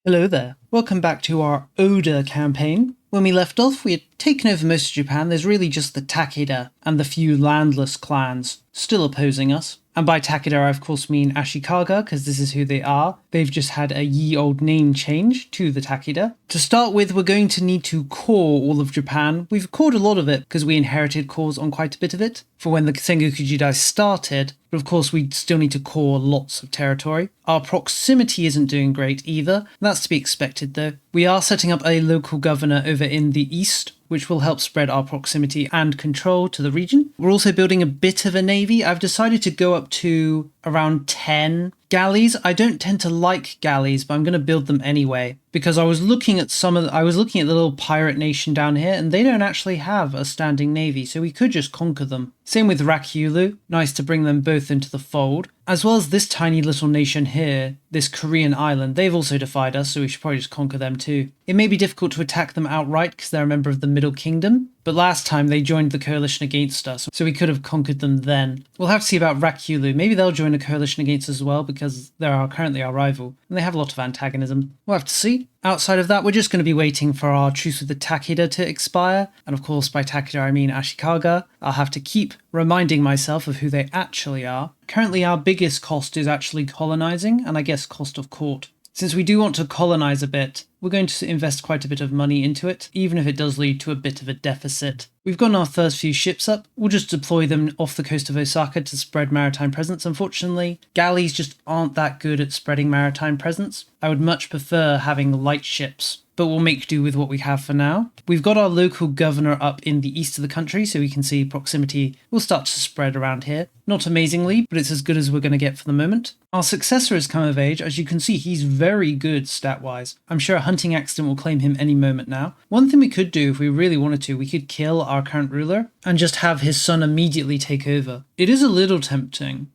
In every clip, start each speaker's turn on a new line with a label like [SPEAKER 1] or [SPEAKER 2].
[SPEAKER 1] Hello there. Welcome back to our Oda campaign. When we left off, we had taken over most of Japan. There's really just the Takeda and the few landless clans still opposing us. And by Takeda, I of course mean Ashikaga, because this is who they are. They've just had a ye old name change to the Takeda. To start with, we're going to need to core all of Japan. We've cored a lot of it because we inherited cores on quite a bit of it for when the Sengoku Jidai started. But of course, we still need to core lots of territory. Our proximity isn't doing great either. That's to be expected though. We are setting up a local governor over in the east, which will help spread our proximity and control to the region. We're also building a bit of a navy. I've decided to go up to around 10 galleys. I don't tend to like galleys, but I'm going to build them anyway because I was looking at the little pirate nation down here, and they don't actually have a standing navy, so we could just conquer them. Same with Rakyulu. Nice to bring them both into the fold. As well as this tiny little nation here, this Korean island. They've also defied us, so we should probably just conquer them too. It may be difficult to attack them outright because they're a member of the Middle Kingdom, but last time they joined the coalition against us, so we could have conquered them then. We'll have to see about Rakyulu. Maybe they'll join a coalition against us as well because they're currently our rival, and they have a lot of antagonism. We'll have to see. Outside of that, we're just going to be waiting for our truce with the Takeda to expire. And of course, by Takeda, I mean Ashikaga. I'll have to keep reminding myself of who they actually are. Currently, our biggest cost is actually colonizing, and I guess cost of court. Since we do want to colonize a bit, we're going to invest quite a bit of money into it, even if it does lead to a bit of a deficit. We've gotten our first few ships up. We'll just deploy them off the coast of Osaka to spread maritime presence. Unfortunately, galleys just aren't that good at spreading maritime presence. I would much prefer having light ships, but we'll make do with what we have for now. We've got our local governor up in the east of the country, so we can see proximity will start to spread around here. Not amazingly, but it's as good as we're going to get for the moment. Our successor has come of age. As you can see, he's very good stat-wise. I'm sure a hunting accident will claim him any moment now. One thing we could do if we really wanted to, we could kill our current ruler and just have his son immediately take over. It is a little tempting.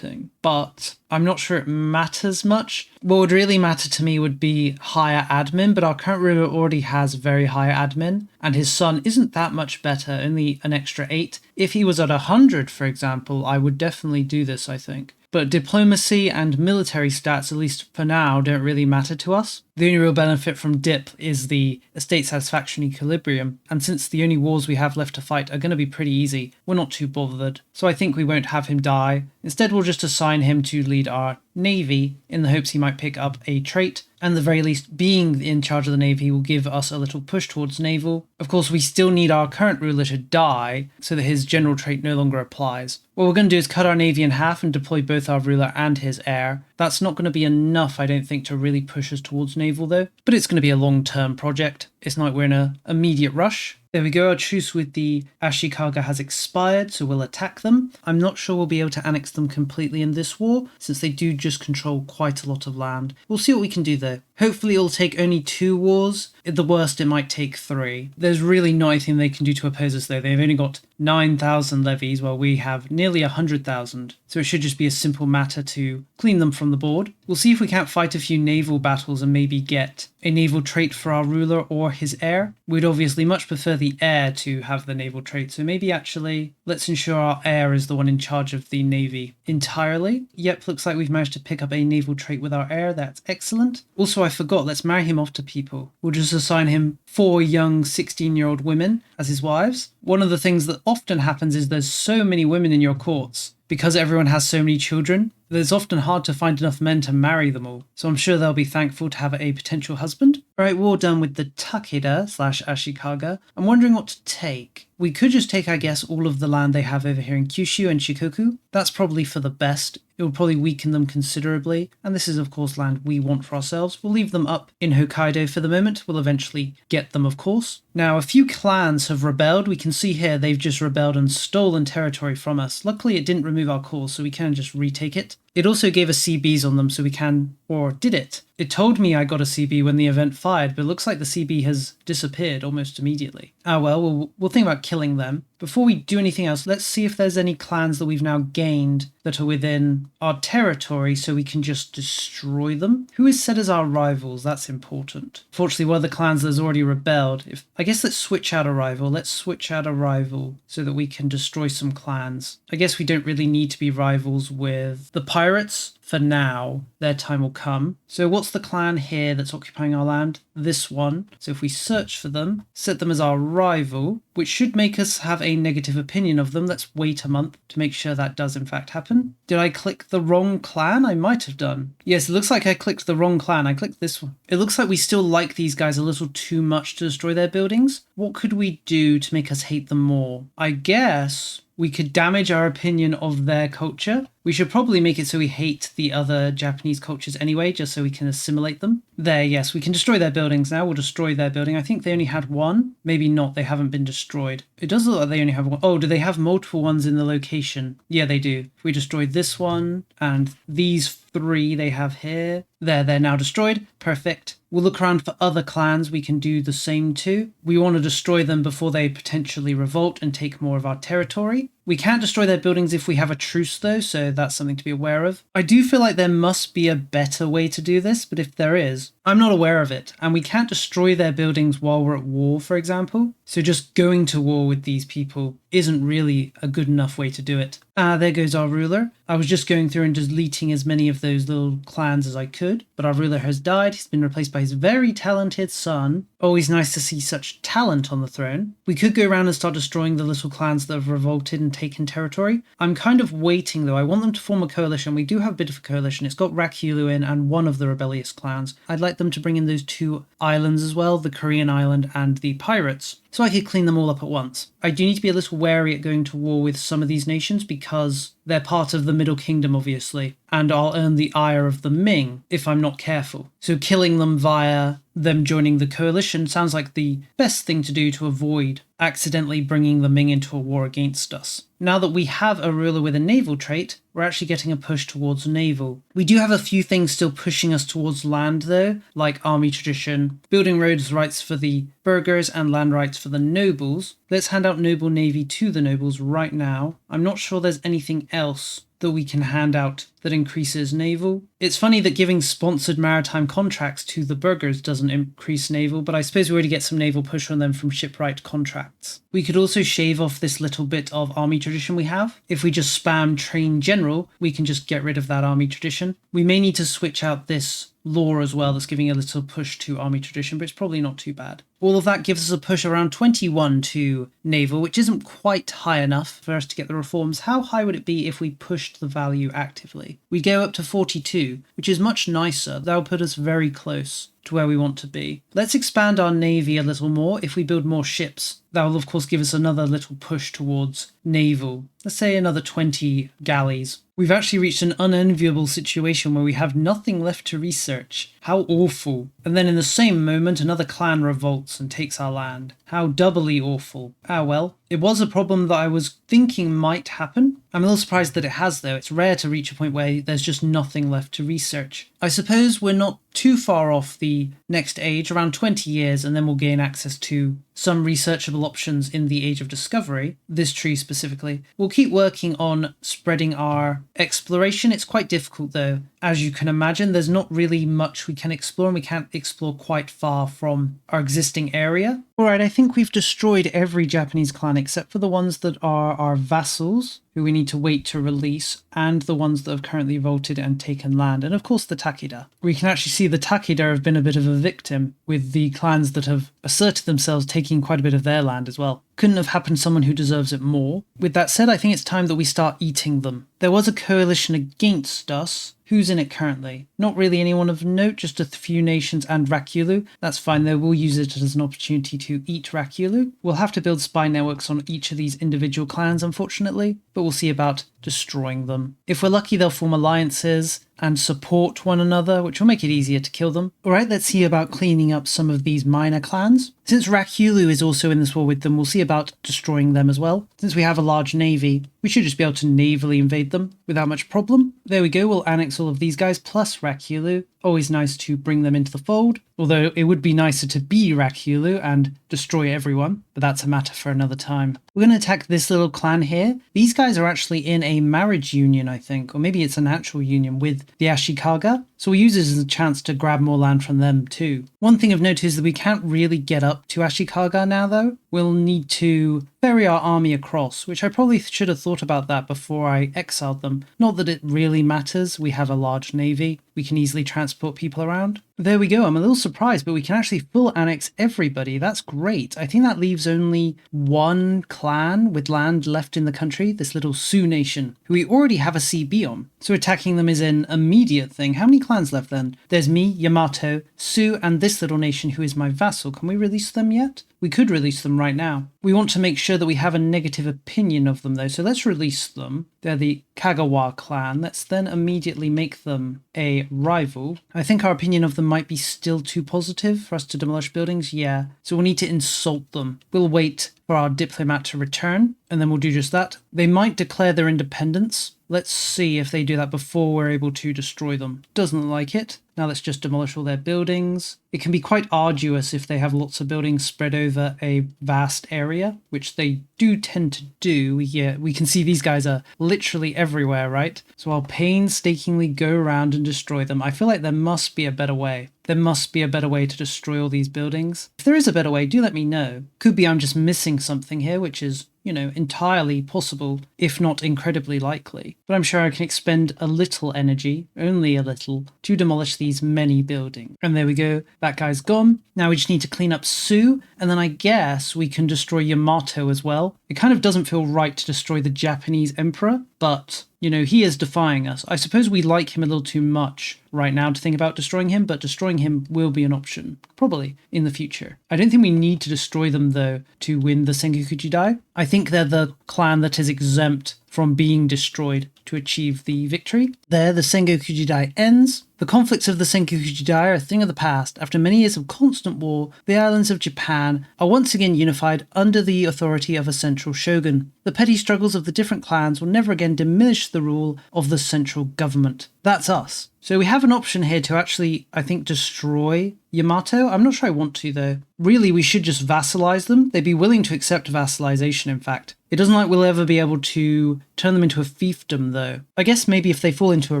[SPEAKER 1] But I'm not sure it matters much. What would really matter to me would be higher admin, but our current ruler already has very high admin, and his son isn't that much better, only an extra 8. If he was at 100, for example, I would definitely do this, I think. But diplomacy and military stats, at least for now, don't really matter to us. The only real benefit from dip is the estate satisfaction equilibrium, and since the only wars we have left to fight are going to be pretty easy, we're not too bothered. So I think we won't have him die. Instead, we'll just assign him to lead our navy in the hopes he might pick up a trait, and the very least being in charge of the navy will give us a little push towards naval. Of course, we still need our current ruler to die so that his general trait no longer applies. What we're going to do is cut our navy in half and deploy both our ruler and his heir. That's not going to be enough, I don't think, to really push us towards naval though, but it's going to be a long-term project. It's not like we're in an immediate rush. There we go, our truce with the Ashikaga has expired, so we'll attack them. I'm not sure we'll be able to annex them completely in this war, since they do just control quite a lot of land. We'll see what we can do though. Hopefully it'll take only 2 wars. At the worst, it might take 3. There's really not anything they can do to oppose us though. They've only got 9,000 levies, while we have nearly 100,000. So it should just be a simple matter to clean them from the board. We'll see if we can't fight a few naval battles and maybe get a naval trait for our ruler or his heir. We'd obviously much prefer the heir to have the naval trait, so maybe actually let's ensure our heir is the one in charge of the navy entirely. Yep, looks like we've managed to pick up a naval trait with our heir. That's excellent. Also, I forgot, let's marry him off to people. We'll just assign him 4 young 16-year-old women as his wives. One of the things that often happens is there's so many women in your courts. Because everyone has so many children, it's often hard to find enough men to marry them all. So I'm sure they'll be thankful to have a potential husband. Alright, we're all done with the Takeda / Ashikaga. I'm wondering what to take. We could just take, I guess, all of the land they have over here in Kyushu and Shikoku. That's probably for the best. It will probably weaken them considerably. And this is, of course, land we want for ourselves. We'll leave them up in Hokkaido for the moment. We'll eventually get them, of course. Now, a few clans have rebelled. We can see here they've just rebelled and stolen territory from us. Luckily, it didn't remove our cause, so we can just retake it. It also gave us CBs on them, so we can, or did it? It told me I got a CB when the event fired, but it looks like the CB has disappeared almost immediately. Ah well, we'll think about killing them. Before we do anything else, let's see if there's any clans that we've now gained that are within our territory so we can just destroy them. Who is set as our rivals? That's important. Fortunately, one of the clans that's already rebelled. I guess let's switch out a rival. Let's switch out a rival so that we can destroy some clans. I guess we don't really need to be rivals with the pirates, for now, their time will come. So what's the clan here that's occupying our land? This one. So if we search for them, set them as our rival, which should make us have a negative opinion of them. Let's wait a month to make sure that does in fact happen. Did I click the wrong clan? I might have done. Yes, it looks like I clicked the wrong clan. I clicked this one. It looks like we still like these guys a little too much to destroy their buildings. What could we do to make us hate them more? I guess we could damage our opinion of their culture. We should probably make it so we hate the other Japanese cultures anyway, just so we can assimilate them. There, yes, we can destroy their buildings now. We'll destroy their building. I think they only had one. Maybe not. They haven't been destroyed. It does look like they only have one. Oh, do they have multiple ones in the location? Yeah, they do. If we destroyed this one and these 3 they have here. There, they're now destroyed. Perfect. We'll look around for other clans we can do the same to. We want to destroy them before they potentially revolt and take more of our territory. We can't destroy their buildings if we have a truce though, so that's something to be aware of. I do feel like there must be a better way to do this, but if there is, I'm not aware of it. And we can't destroy their buildings while we're at war, for example. So just going to war with these people isn't really a good enough way to do it. There goes our ruler. I was just going through and deleting as many of those little clans as I could, but our ruler has died. He's been replaced by his very talented son. Always nice to see such talent on the throne. We could go around and start destroying the little clans that have revolted and taken territory. I'm kind of waiting though. I want them to form a coalition. We do have a bit of a coalition. It's got Rakyulu in and one of the rebellious clans. I'd like them to bring in those 2 islands as well, the Korean island and the pirates, so I could clean them all up at once. I do need to be a little wary at going to war with some of these nations because they're part of the Middle Kingdom, obviously, and I'll earn the ire of the Ming if I'm not careful. So killing them via them joining the coalition sounds like the best thing to do to avoid accidentally bringing the Ming into a war against us. Now that we have a ruler with a naval trait, we're actually getting a push towards naval. We do have a few things still pushing us towards land though, like army tradition, building roads rights for the burghers and land rights for the nobles. Let's hand out noble navy to the nobles right now. I'm not sure there's anything else that we can hand out that increases naval. It's funny that giving sponsored maritime contracts to the burghers doesn't increase naval, but I suppose we already get some naval push on them from shipwright contracts. We could also shave off this little bit of army tradition we have. If we just spam train general, we can just get rid of that army tradition. We may need to switch out this law as well that's giving a little push to army tradition, but it's probably not too bad. All of that gives us a push around 21 to naval, which isn't quite high enough for us to get the reforms. How high would it be if we pushed the value actively? We go up to 42, which is much nicer. That'll put us very close to where we want to be. Let's expand our navy a little more. If we build more ships, that will of course give us another little push towards naval. Let's say another 20 galleys. We've actually reached an unenviable situation where we have nothing left to research. How awful. And then in the same moment, another clan revolts and takes our land. How doubly awful. Ah well, it was a problem that I was thinking might happen. I'm a little surprised that it has though. It's rare to reach a point where there's just nothing left to research. I suppose we're not too far off the next age, around 20 years, and then we'll gain access to some researchable options in the Age of Discovery, this tree specifically. We'll keep working on spreading our exploration. It's quite difficult though. As you can imagine, there's not really much we can explore, and we can't explore quite far from our existing area. Alright, I think we've destroyed every Japanese clan except for the ones that are our vassals, who we need to wait to release, and the ones that have currently revolted and taken land, and of course the Takeda. We can actually see the Takeda have been a bit of a victim, with the clans that have asserted themselves taking quite a bit of their land as well. Couldn't have happened to someone who deserves it more. With that said, I think it's time that we start eating them. There was a coalition against us. Who's in it currently? Not really anyone of note, just a few nations and Rakyulu. That's fine though, we'll use it as an opportunity to eat Rakyulu. We'll have to build spy networks on each of these individual clans, unfortunately, but we'll see about destroying them. If we're lucky, they'll form alliances and support one another, which will make it easier to kill them. Alright, let's see about cleaning up some of these minor clans. Since Rakyulu is also in this war with them, we'll see about destroying them as well. Since we have a large navy, we should just be able to navally invade them without much problem. There we go, we'll annex all of these guys plus Rakyulu. Always nice to bring them into the fold, although it would be nicer to be Rakyulu and destroy everyone, but that's a matter for another time. We're going to attack this little clan here. These guys are actually in a marriage union, I think, or maybe it's an actual union with the Ashikaga, so we'll use it as a chance to grab more land from them too. One thing of note is that we can't really get up to Ashikaga now though. We'll need to ferry our army across, which I probably should have thought thought about that before I exiled them. Not that it really matters, we have a large navy, we can easily transport people around. There we go, I'm a little surprised, but we can actually full annex everybody. That's great. I think that leaves only one clan with land left in the country, this little Sioux nation, who we already have a CB on. So attacking them is an immediate thing. How many clans left then? There's me, Yamato, Sioux, and this little nation who is my vassal. Can we release them yet? We could release them right now. We want to make sure that we have a negative opinion of them though, so let's release them. They're the Kagawa clan. Let's then immediately make them a rival. I think our opinion of them might be still too positive for us to demolish buildings, yeah. So we'll need to insult them. We'll wait for our diplomat to return, and then we'll do just that. They might declare their independence. Let's see if they do that before we're able to destroy them. Doesn't look like it. Now let's just demolish all their buildings. It can be quite arduous if they have lots of buildings spread over a vast area, which they do tend to do. Yeah, we can see these guys are literally everywhere, right? So I'll painstakingly go around and destroy them. I feel like there must be a better way. There must be a better way to destroy all these buildings. If there is a better way, do let me know. Could be I'm just missing something here, which is, you know, entirely possible, if not incredibly likely. But I'm sure I can expend a little energy, only a little, to demolish these many buildings. And there we go, that guy's gone. Now we just need to clean up Sioux, and then I guess we can destroy Yamato as well. It kind of doesn't feel right to destroy the Japanese emperor, but, you know, he is defying us. I suppose we like him a little too much right now to think about destroying him, but destroying him will be an option, probably, in the future. I don't think we need to destroy them, though, to win the Sengoku Jidai. I think they're the clan that is exempt from being destroyed to achieve the victory. There, the Sengoku Jidai ends. The conflicts of the Sengoku Jidai are a thing of the past. After many years of constant war, the islands of Japan are once again unified under the authority of a central shogun. The petty struggles of the different clans will never again diminish the rule of the central government. That's us. So we have an option here to actually, I think, destroy Yamato. I'm not sure I want to, though. Really, we should just vassalize them. They'd be willing to accept vassalization, in fact. It doesn't like we'll ever be able to turn them into a fiefdom, though. I guess maybe if they fall into a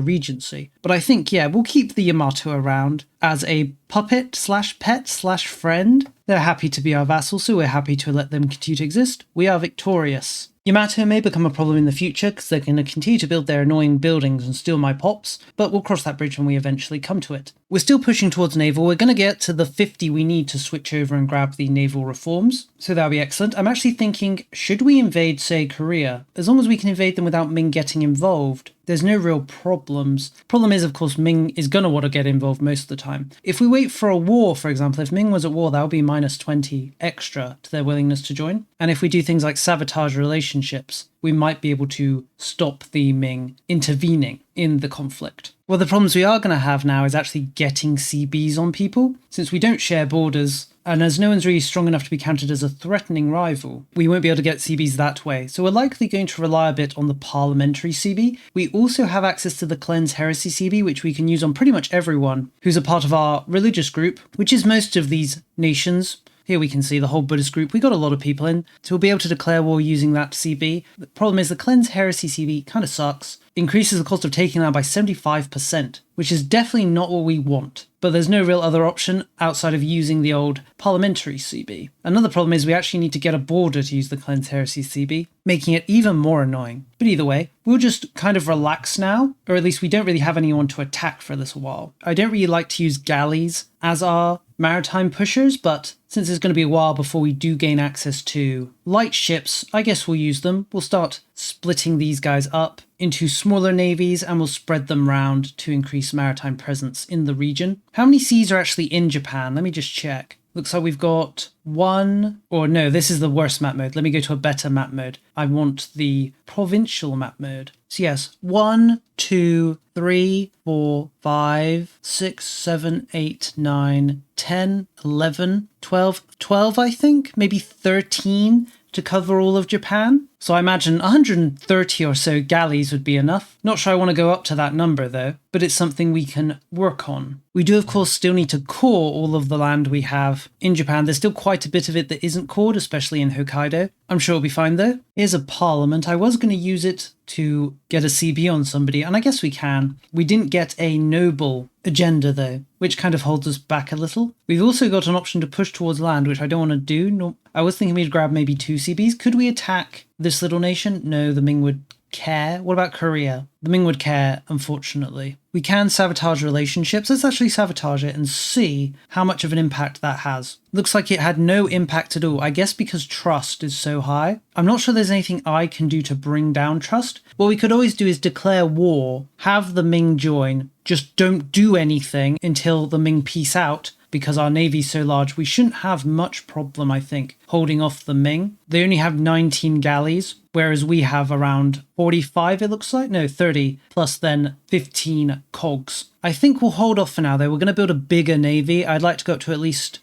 [SPEAKER 1] regency. But I think, yeah, we'll keep the Yamato around as a puppet slash pet slash friend. They're happy to be our vassal, so we're happy to let them continue to exist. We are victorious. Yamato may become a problem in the future because they're going to continue to build their annoying buildings and steal my pops, but we'll cross that bridge when we eventually come to it. We're still pushing towards naval. We're going to get to the 50 we need to switch over and grab the naval reforms, so that'll be excellent. I'm actually thinking, should we invade, say, Korea? As long as we can invade them without Ming getting involved, there's no real problems. Problem is, of course, Ming is going to want to get involved most of the time. If we wait for a war, for example, if Ming was at war, that would be minus 20 extra to their willingness to join. And if we do things like sabotage relationships, we might be able to stop the Ming intervening in the conflict. Well, the problems we are going to have now is actually getting CBs on people. Since we don't share borders, and as no one's really strong enough to be counted as a threatening rival, we won't be able to get CBs that way. So we're likely going to rely a bit on the parliamentary CB. We also have access to the Cleanse Heresy CB, which we can use on pretty much everyone who's a part of our religious group, which is most of these nations. Here we can see the whole Buddhist group. We got a lot of people in, so we'll be able to declare war using that CB. The problem is the Cleanse Heresy CB kind of sucks. Increases the cost of taking that by 75%, which is definitely not what we want. But there's no real other option outside of using the old parliamentary CB. Another problem is we actually need to get a border to use the Cleanse Heresy CB, making it even more annoying. But either way, we'll just kind of relax now, or at least we don't really have anyone to attack for a little while. I don't really like to use galleys as our maritime pushers, but since it's going to be a while before we do gain access to light ships, I guess we'll use them. We'll start splitting these guys up into smaller navies and we'll spread them round to increase maritime presence in the region. How many seas are actually in Japan? Let me just check. Looks like we've got one, or no, this is the worst map mode. Let me go to a better map mode. I want the provincial map mode. So yes, 1, 2, 3, 4, 5, 6, 7, 8, 9, 10, 11, 12, I think, maybe 13 to cover all of Japan. So I imagine 130 or so galleys would be enough. Not sure I want to go up to that number though, but it's something we can work on. We do of course still need to core all of the land we have in Japan. There's still quite a bit of it that isn't cored, especially in Hokkaido. I'm sure it'll be fine though. Here's a parliament. I was going to use it to get a CB on somebody, and I guess we can. We didn't get a noble agenda though, which kind of holds us back a little. We've also got an option to push towards land, which I don't want to do. No, I was thinking we'd grab maybe 2 CBs. Could we attack this little nation? No, the Ming would care. What about Korea? The Ming would care, unfortunately. We can sabotage relationships. Let's actually sabotage it and see how much of an impact that has. Looks like it had no impact at all. I guess because trust is so high. I'm not sure there's anything I can do to bring down trust. What we could always do is declare war, have the Ming join, just don't do anything until the Ming peace out. Because our navy's so large, we shouldn't have much problem, I think, holding off the Ming. They only have 19 galleys, whereas we have around 45, it looks like? No, 30, plus then 15 cogs. I think we'll hold off for now, though. We're going to build a bigger navy. I'd like to go up to at least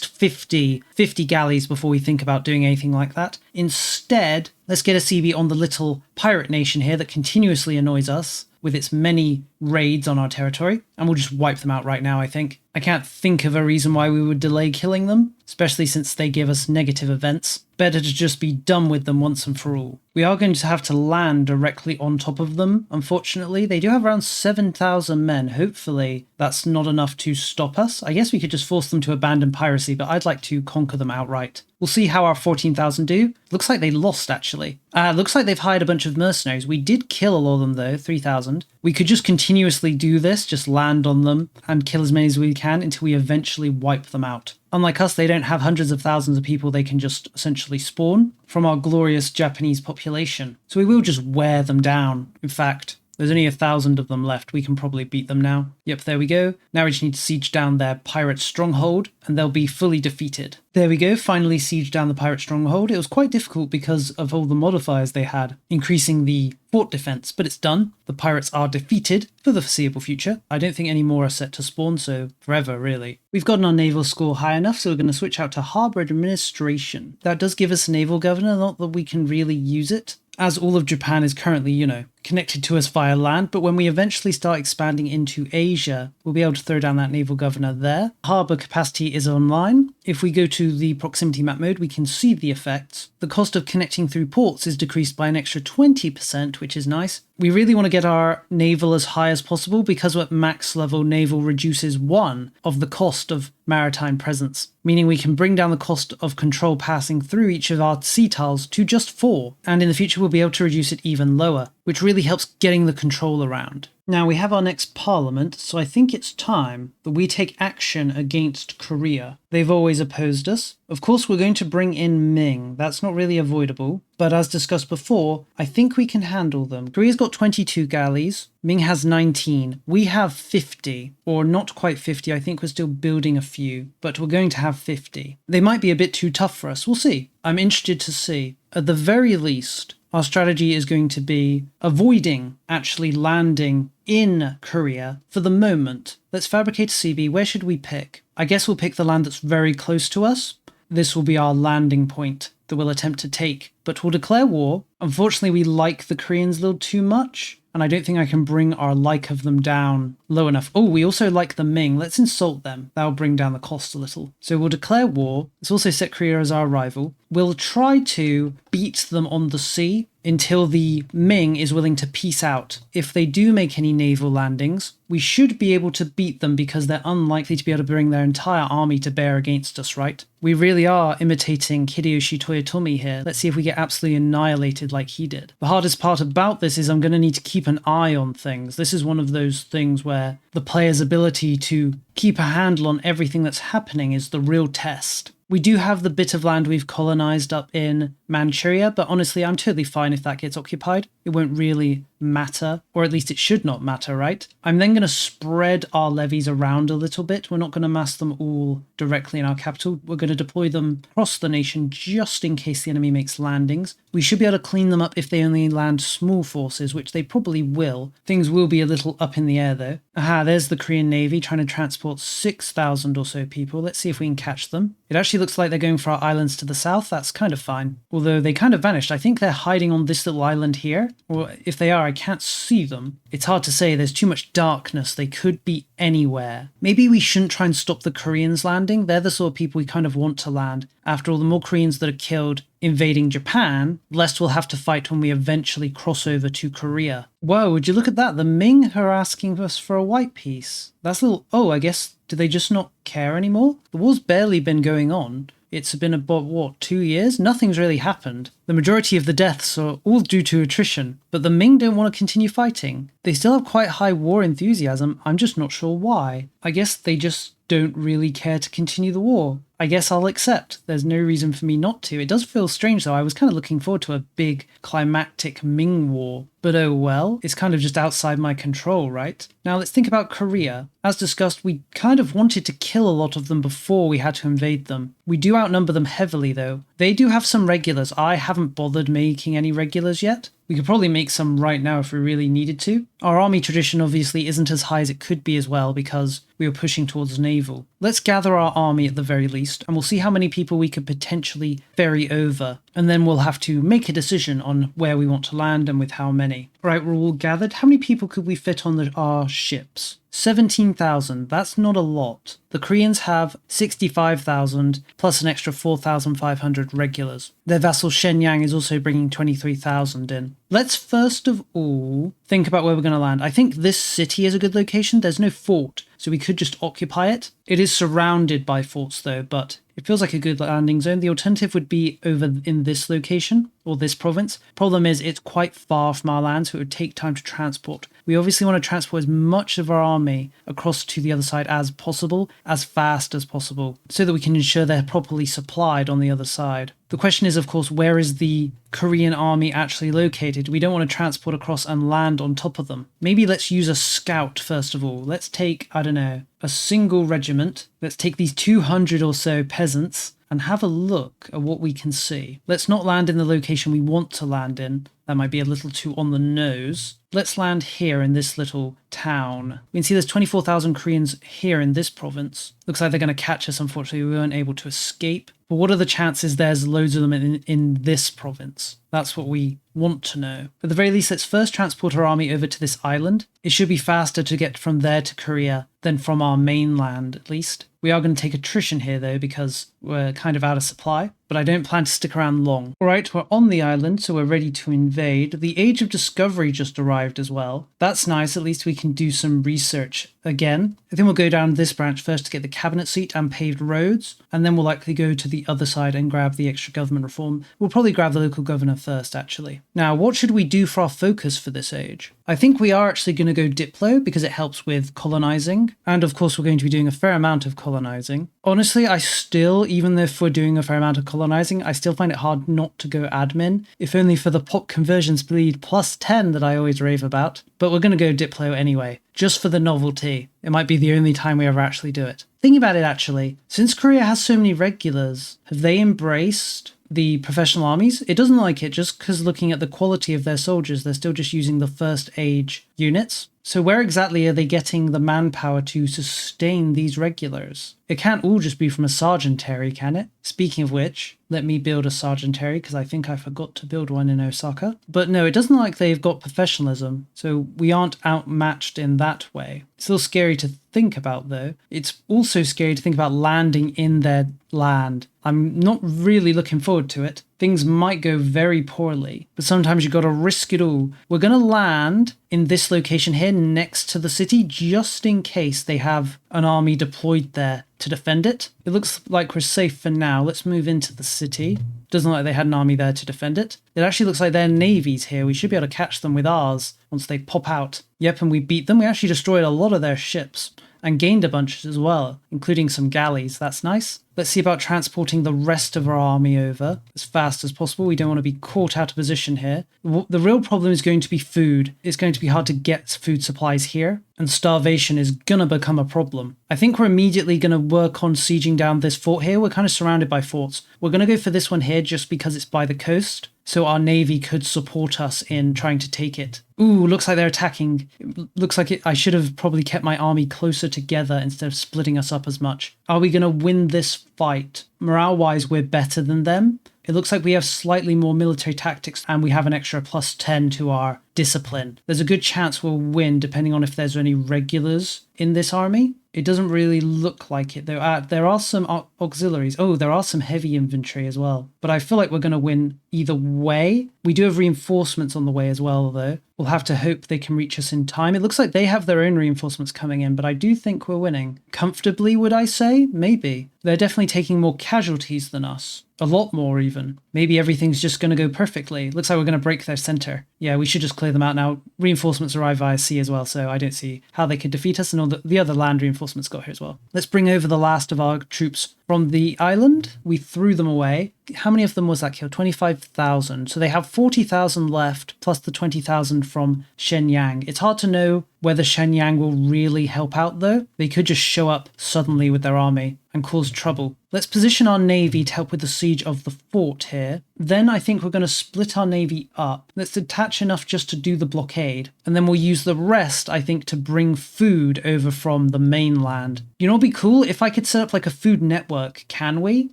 [SPEAKER 1] 50 galleys before we think about doing anything like that. Instead, let's get a CB on the little pirate nation here that continuously annoys us with its many raids on our territory, and we'll just wipe them out right now, I think. I can't think of a reason why we would delay killing them, especially since they give us negative events. Better to just be done with them once and for all. We are going to have to land directly on top of them, unfortunately. They do have around 7,000 men. Hopefully that's not enough to stop us. I guess we could just force them to abandon piracy, but I'd like to conquer them outright. We'll see how our 14,000 do. Looks like they lost, actually. Looks like they've hired a bunch of mercenaries. We did kill all of them, though, 3,000. We could just continuously do this, just land on them and kill as many as we can until we eventually wipe them out. Unlike us, they don't have hundreds of thousands of people they can just essentially spawn from our glorious Japanese population. So we will just wear them down. In fact, there's only 1,000 of them left. We can probably beat them now. Yep, there we go. Now we just need to siege down their pirate stronghold, and they'll be fully defeated. There we go, finally siege down the pirate stronghold. It was quite difficult because of all the modifiers they had, increasing the fort defense, but it's done. The pirates are defeated for the foreseeable future. I don't think any more are set to spawn, so forever, really. We've gotten our naval score high enough, so we're going to switch out to Harbour Administration. That does give us a naval governor, not that we can really use it, as all of Japan is currently, connected to us via land, but when we eventually start expanding into Asia, we'll be able to throw down that naval governor there. Harbour capacity is online. If we go to the proximity map mode, we can see the effects. The cost of connecting through ports is decreased by an extra 20%, which is nice. We really want to get our naval as high as possible because at max level, naval reduces 1 of the cost of maritime presence, meaning we can bring down the cost of control passing through each of our sea tiles to just 4, and in the future we'll be able to reduce it even lower, which really helps getting the control around. Now we have our next parliament, so I think it's time that we take action against Korea. They've always opposed us. Of course, we're going to bring in Ming. That's not really avoidable, but as discussed before, I think we can handle them. Korea's got 22 galleys. Ming has 19. We have 50, or not quite 50. I think we're still building a few, but we're going to have 50. They might be a bit too tough for us. We'll see. I'm interested to see. At the very least, our strategy is going to be avoiding actually landing in Korea for the moment. Let's fabricate a CB. Where should we pick? I guess we'll pick the land that's very close to us. This will be our landing point that we'll attempt to take, but we'll declare war. Unfortunately, we like the Koreans a little too much, and I don't think I can bring our like of them down low enough. Oh, we also like the Ming. Let's insult them. That'll bring down the cost a little. So we'll declare war. Let's also set Korea as our rival. We'll try to beat them on the sea until the Ming is willing to peace out. If they do make any naval landings, we should be able to beat them because they're unlikely to be able to bring their entire army to bear against us, right? We really are imitating Hideyoshi Toyotomi here. Let's see if we get absolutely annihilated like he did. The hardest part about this is I'm going to need to keep an eye on things. This is one of those things where the player's ability to keep a handle on everything that's happening is the real test. We do have the bit of land we've colonized up in Manchuria, but honestly, I'm totally fine if that gets occupied. It won't really matter, or at least it should not matter, right? I'm then going to spread our levies around a little bit. We're not going to mass them all directly in our capital. We're going to deploy them across the nation just in case the enemy makes landings. We should be able to clean them up if they only land small forces, which they probably will. Things will be a little up in the air though. Aha, there's the Korean Navy trying to transport 6,000 or so people. Let's see if we can catch them. It actually looks like they're going for our islands to the south. That's kind of fine. Although they kind of vanished. I think they're hiding on this little island here. there. Or if they are, I can't see them. It's hard to say. There's too much darkness. They could be anywhere. Maybe we shouldn't try and stop the Koreans landing. They're the sort of people we kind of want to land. After all, the more Koreans that are killed invading Japan, the less we'll have to fight when we eventually cross over to Korea. Whoa, would you look at that? The Ming are asking us for a white peace. That's a little... Oh, I guess... Do they just not care anymore? The war's barely been going on. It's been about, what, 2 years? Nothing's really happened. The majority of the deaths are all due to attrition, but the Ming don't want to continue fighting. They still have quite high war enthusiasm, I'm just not sure why. I guess they just don't really care to continue the war. I guess I'll accept. There's no reason for me not to. It does feel strange though. I was kind of looking forward to a big climactic Ming war. But oh well, it's kind of just outside my control, right? Now let's think about Korea. As discussed, we kind of wanted to kill a lot of them before we had to invade them. We do outnumber them heavily though. They do have some regulars. I haven't bothered making any regulars yet. We could probably make some right now if we really needed to. Our army tradition obviously isn't as high as it could be as well because we were pushing towards naval. Let's gather our army at the very least and we'll see how many people we could potentially ferry over. And then we'll have to make a decision on where we want to land and with how many. Right, we're all gathered. How many people could we fit on our ships? 17,000. That's not a lot. The Koreans have 65,000 plus an extra 4,500 regulars. Their vassal Shenyang is also bringing 23,000 in. Let's first of all think about where we're going to land. I think this city is a good location. There's no fort, so we could just occupy it. It is surrounded by forts though, but it feels like a good landing zone. The alternative would be over in this location or this province. Problem is it's quite far from our land, so it would take time to transport. We obviously want to transport as much of our army across to the other side as possible, as fast as possible, so that we can ensure they're properly supplied on the other side. The question is, of course, where is the Korean army actually located? We don't want to transport across and land on top of them. Maybe let's use a scout first of all. Let's take, I don't know, a single regiment. Let's take these 200 or so peasants and have a look at what we can see. Let's not land in the location we want to land in. That might be a little too on the nose. Let's land here in this little town. We can see there's 24,000 Koreans here in this province. Looks like they're going to catch us. Unfortunately, we weren't able to escape. But what are the chances there's loads of them in this province? That's what we want to know. At the very least, let's first transport our army over to this island. It should be faster to get from there to Korea than from our mainland, at least. We are going to take attrition here, though, because we're kind of out of supply. But I don't plan to stick around long. Alright, we're on the island, so we're ready to invade. The Age of Discovery just arrived as well. That's nice, at least we can do some research again. I think we'll go down this branch first to get the cabinet seat and paved roads, and then we'll likely go to the other side and grab the extra government reform. We'll probably grab the local governor first, actually. Now, what should we do for our focus for this age? I think we are actually going to go Diplo because it helps with colonizing, and of course we're going to be doing a fair amount of colonizing. Honestly, I still, even if we're doing a fair amount of colonizing, I still find it hard not to go admin, if only for the pop conversion speed plus 10 that I always rave about. But we're going to go Diplo anyway, just for the novelty. It might be the only time we ever actually do it. Thinking about it actually, since Korea has so many regulars, have they embraced the professional armies? It doesn't like it just because looking at the quality of their soldiers, they're still just using the first age units. So where exactly are they getting the manpower to sustain these regulars? It can't all just be from a sergeantary, can it? Speaking of which, let me build a sergeantary because I think I forgot to build one in Osaka. But no, it doesn't look like they've got professionalism, so we aren't outmatched in that way. It's still scary to think about though. It's also scary to think about landing in their land. I'm not really looking forward to it. Things might go very poorly, but sometimes you got to risk it all. We're going to land in this location here next to the city just in case they have an army deployed there to defend it. It looks like we're safe for now. Let's move into the city. Doesn't look like they had an army there to defend it. It actually looks like their navy's here. We should be able to catch them with ours once they pop out. Yep, and we beat them. We actually destroyed a lot of their ships and gained a bunch as well, including some galleys. That's nice. Let's see about transporting the rest of our army over as fast as possible. We don't want to be caught out of position here. The real problem is going to be food. It's going to be hard to get food supplies here, and starvation is gonna become a problem. I think we're immediately gonna work on sieging down this fort here. We're kind of surrounded by forts. We're gonna go for this one here just because it's by the coast, so our navy could support us in trying to take it. Ooh, looks like they're attacking. Looks like I should have probably kept my army closer together instead of splitting us up as much. Are we going to win this fight? Morale-wise, we're better than them. it looks like we have slightly more military tactics and we have an extra +10 to our discipline. There's a good chance we'll win depending on if there's any regulars in this army. It doesn't really look like it though. There are some auxiliaries. Oh, there are some heavy infantry as well. But I feel like we're going to win either way. We do have reinforcements on the way as well though. We'll have to hope they can reach us in time. It looks like they have their own reinforcements coming in, but I do think we're winning. Comfortably, would I say? Maybe. They're definitely taking more casualties than us. A lot more even. Maybe everything's just going to go perfectly. Looks like we're going to break their center. Yeah, we should just clear them out now. Reinforcements arrive via sea as well, so I don't see how they could defeat us, and all the other land reinforcements got here as well. Let's bring over the last of our troops from the island. We threw them away. How many of them was that kill? 25,000. So they have 40,000 left, plus the 20,000 from Shenyang. It's hard to know whether Shenyang will really help out though. They could just show up suddenly with their army and cause trouble. Let's position our navy to help with the siege of the fort here. Then I think we're going to split our navy up. Let's detach enough just to do the blockade. And then we'll use the rest, I think, to bring food over from the mainland. You know what would be cool? If I could set up like a food network, can we?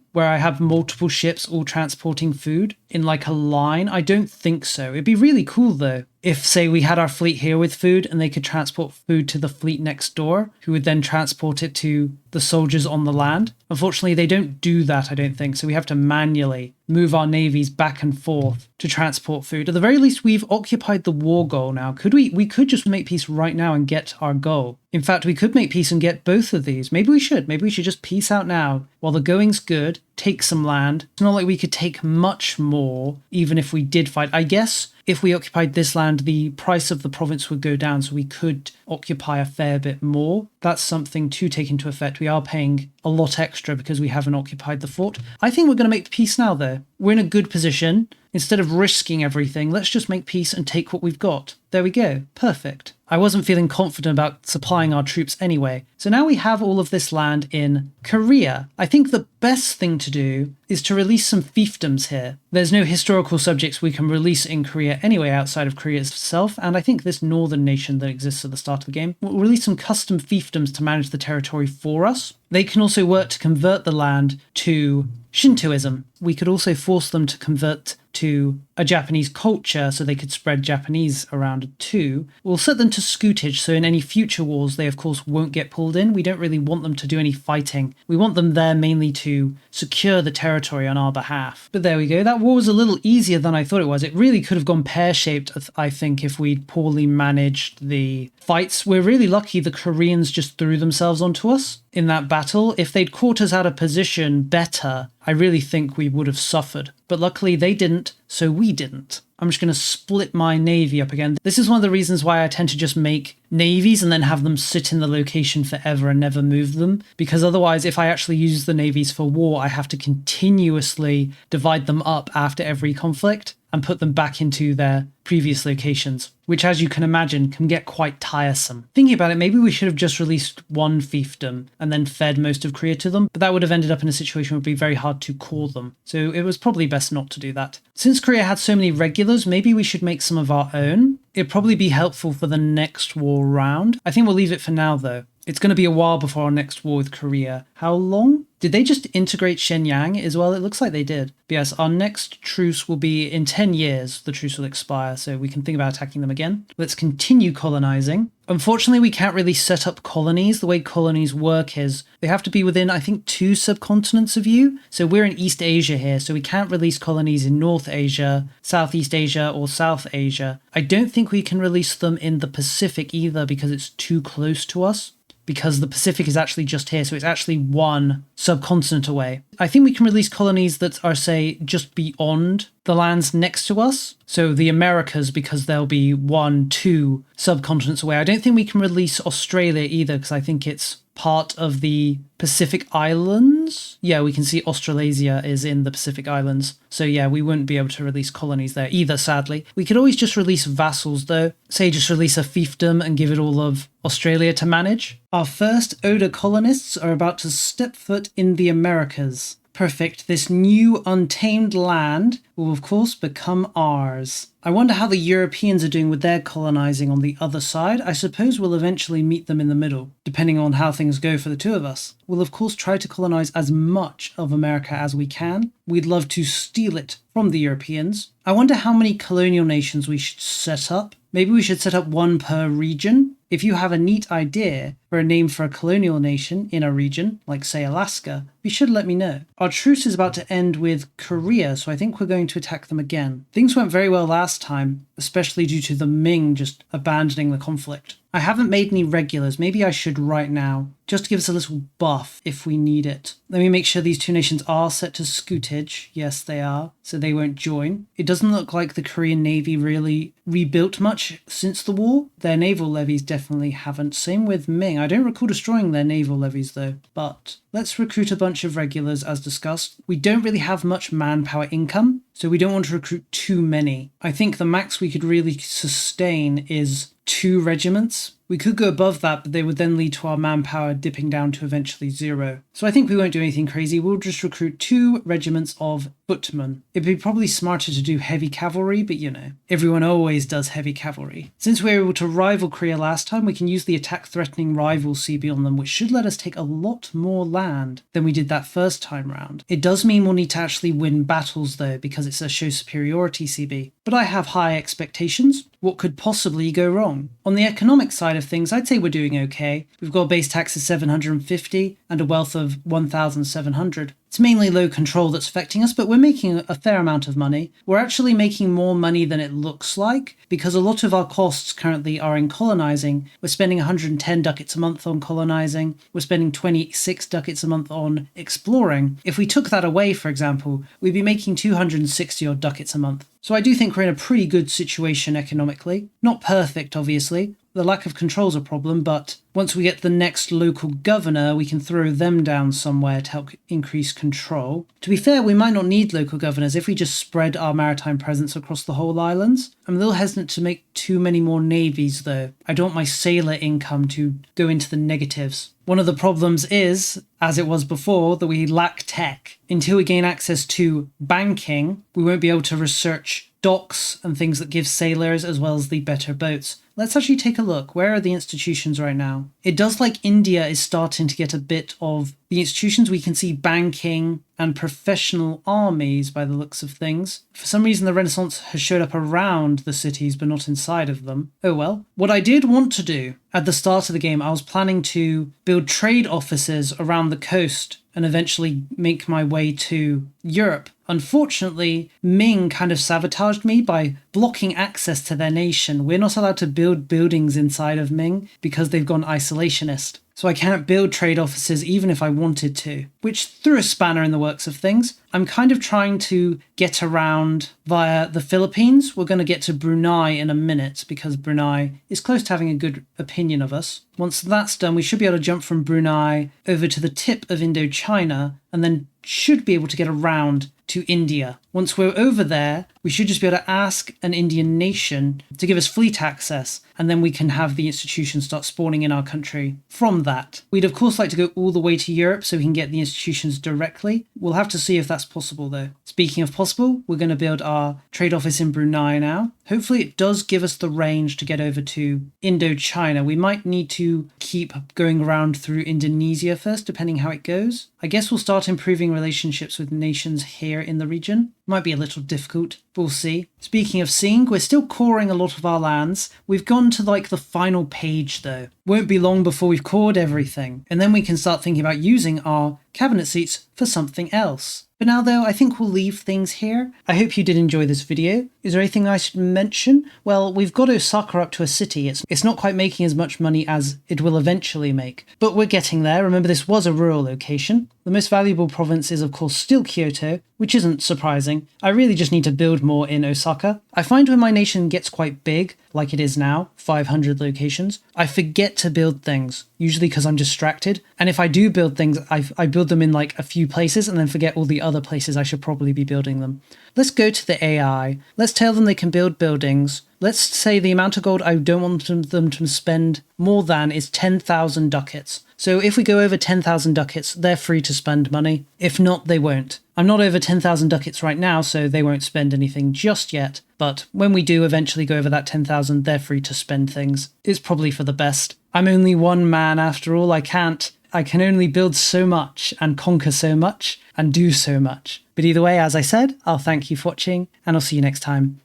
[SPEAKER 1] Where I have multiple ships all transporting food in like a line? I don't think so. It'd be really cool though. If, say, we had our fleet here with food and they could transport food to the fleet next door, who would then transport it to the soldiers on the land. Unfortunately, they don't do that, I don't think, so we have to manually move our navies back and forth to transport food. At the very least, we've occupied the war goal now. Could we? We could just make peace right now and get our goal. In fact, we could make peace and get both of these. Maybe we should. Maybe we should just peace out now while the going's good, take some land. It's not like we could take much more, even if we did fight. I guess if we occupied this land, the price of the province would go down, so we could occupy a fair bit more. That's something to take into effect. We are paying a lot extra because we haven't occupied the fort. I think we're going to make peace now, though. We're in a good position. Instead of risking everything, let's just make peace and take what we've got. There we go. Perfect. I wasn't feeling confident about supplying our troops anyway. So now we have all of this land in Korea. I think the best thing to do is to release some fiefdoms here. There's no historical subjects we can release in Korea anyway outside of Korea itself, and I think this northern nation that exists at the start of the game will release some custom fiefdoms to manage the territory for us. They can also work to convert the land to Shintoism. We could also force them to convert to a Japanese culture so they could spread Japanese around too. We'll set them to scutage, so in any future wars they of course won't get pulled in. We don't really want them to do any fighting. We want them there mainly to secure the territory on our behalf. But there we go. That war was a little easier than I thought it was. It really could have gone pear-shaped, I think, if we'd poorly managed the fights. We're really lucky the Koreans just threw themselves onto us in that battle. If they'd caught us out of position better, I really think we would have suffered. But luckily they didn't, so we didn't. I'm just going to split my navy up again. This is one of the reasons why I tend to just make navies and then have them sit in the location forever and never move them. Because otherwise, if I actually use the navies for war, I have to continuously divide them up after every conflict and put them back into their previous locations, which, as you can imagine, can get quite tiresome. Thinking about it, maybe we should have just released one fiefdom and then fed most of Korea to them, but that would have ended up in a situation where it would be very hard to call them. So it was probably best not to do that. Since Korea had so many regulars, maybe we should make some of our own. It'd probably be helpful for the next war round. I think we'll leave it for now, though. It's going to be a while before our next war with Korea. How long? Did they just integrate Shenyang as well? It looks like they did. But yes, our next truce will be in 10 years. The truce will expire, so we can think about attacking them again. Let's continue colonizing. Unfortunately, we can't really set up colonies. The way colonies work is they have to be within, I think, 2 subcontinents of you. So we're in East Asia here, so we can't release colonies in North Asia, Southeast Asia, or South Asia. I don't think we can release them in the Pacific either because it's too close to us. Because the Pacific is actually just here, so it's actually one subcontinent away. I think we can release colonies that are, say, just beyond the lands next to us. So the Americas, because they'll be 1-2 subcontinents away. I don't think we can release Australia either, because I think it's part of the Pacific Islands. Yeah, we can see Australasia is in the Pacific Islands. So yeah, we wouldn't be able to release colonies there either, sadly. We could always just release vassals though. Say just release a fiefdom and give it all of Australia to manage. Our first Oda colonists are about to step foot in the Americas. Perfect. This new untamed land will of course become ours. I wonder how the Europeans are doing with their colonizing on the other side. I suppose we'll eventually meet them in the middle, depending on how things go for the two of us. We'll of course try to colonize as much of America as we can. We'd love to steal it from the Europeans. I wonder how many colonial nations we should set up. Maybe we should set up one per region. If you have a neat idea for a name for a colonial nation in a region, like say Alaska, be sure to let me know. Our truce is about to end with Korea, so I think we're going to attack them again. Things went very well last time, especially due to the Ming just abandoning the conflict. I haven't made any regulars, maybe I should right now, just to give us a little buff if we need it. Let me make sure these two nations are set to scootage. Yes, they are, so they won't join. It doesn't look like the Korean Navy really rebuilt much since the war. Their naval levies definitely haven't. Same with Ming. I don't recall destroying their naval levies though. But let's recruit a bunch of regulars as discussed. We don't really have much manpower income, so we don't want to recruit too many. I think the max we could really sustain is 2 regiments. We could go above that, but they would then lead to our manpower dipping down to eventually 0. So I think we won't do anything crazy. We'll just recruit 2 regiments of footmen. It'd be probably smarter to do heavy cavalry, but you know, everyone always does heavy cavalry. Since we were able to rival Korea last time, we can use the attack threatening rival CB on them, which should let us take a lot more land than we did that first time round. It does mean we'll need to actually win battles though, because it's a show superiority CB. But I have high expectations. What could possibly go wrong? On the economic side of things, I'd say we're doing okay. We've got a base tax of 750 and a wealth of 1,700. It's mainly low control that's affecting us, but we're making a fair amount of money. We're actually making more money than it looks like, because a lot of our costs currently are in colonizing. We're spending 110 ducats a month on colonizing. We're spending 26 ducats a month on exploring. If we took that away, for example, we'd be making 260 odd ducats a month. So I do think we're in a pretty good situation economically. Not perfect, obviously. The lack of control is a problem, but once we get the next local governor, we can throw them down somewhere to help increase control. To be fair, we might not need local governors if we just spread our maritime presence across the whole islands. I'm a little hesitant to make too many more navies, though. I don't want my sailor income to go into the negatives. One of the problems is, as it was before, that we lack tech. Until we gain access to banking, we won't be able to research docks and things that give sailors as well as the better boats. Let's actually take a look. Where are the institutions right now? It does like India is starting to get a bit of the institutions. We can see banking and professional armies by the looks of things. For some reason, the Renaissance has showed up around the cities, but not inside of them. Oh well. What I did want to do at the start of the game, I was planning to build trade offices around the coast and eventually make my way to Europe. Unfortunately, Ming kind of sabotaged me by blocking access to their nation. We're not allowed to build buildings inside of Ming because they've gone isolationist. So I can't build trade offices even if I wanted to, which threw a spanner in the works of things. I'm kind of trying to get around via the Philippines. We're going to get to Brunei in a minute because Brunei is close to having a good opinion of us. Once that's done, we should be able to jump from Brunei over to the tip of Indochina and then should be able to get around to India. Once we're over there, we should just be able to ask an Indian nation to give us fleet access, and then we can have the institutions start spawning in our country from that. We'd of course like to go all the way to Europe so we can get the institutions directly. We'll have to see if that's possible though. Speaking of possible, we're going to build our trade office in Brunei now. Hopefully it does give us the range to get over to Indochina. We might need to keep going around through Indonesia first, depending how it goes. I guess we'll start improving relationships with nations here in the region. Might be a little difficult, but we'll see. Speaking of seeing, we're still coring a lot of our lands. We've gone to like the final page though. Won't be long before we've cored everything, and then we can start thinking about using our cabinet seats for something else. For now though, I think we'll leave things here. I hope you did enjoy this video. Is there anything I should mention? Well, we've got Osaka up to a city. It's not quite making as much money as it will eventually make, but we're getting there. Remember, this was a rural location. The most valuable province is of course still Kyoto, which isn't surprising. I really just need to build more in Osaka. I find when my nation gets quite big, like it is now, 500 locations, I forget to build things, usually because I'm distracted. And if I do build things, I build them in like a few places and then forget all the other places I should probably be building them. Let's go to the AI. Let's tell them they can build buildings. Let's say the amount of gold I don't want them to spend more than is 10,000 ducats. So if we go over 10,000 ducats, they're free to spend money. If not, they won't. I'm not over 10,000 ducats right now, so they won't spend anything just yet. But when we do eventually go over that 10,000, they're free to spend things. It's probably for the best. I'm only one man after all. I can only build so much and conquer so much and do so much. But either way, as I said, I'll thank you for watching and I'll see you next time.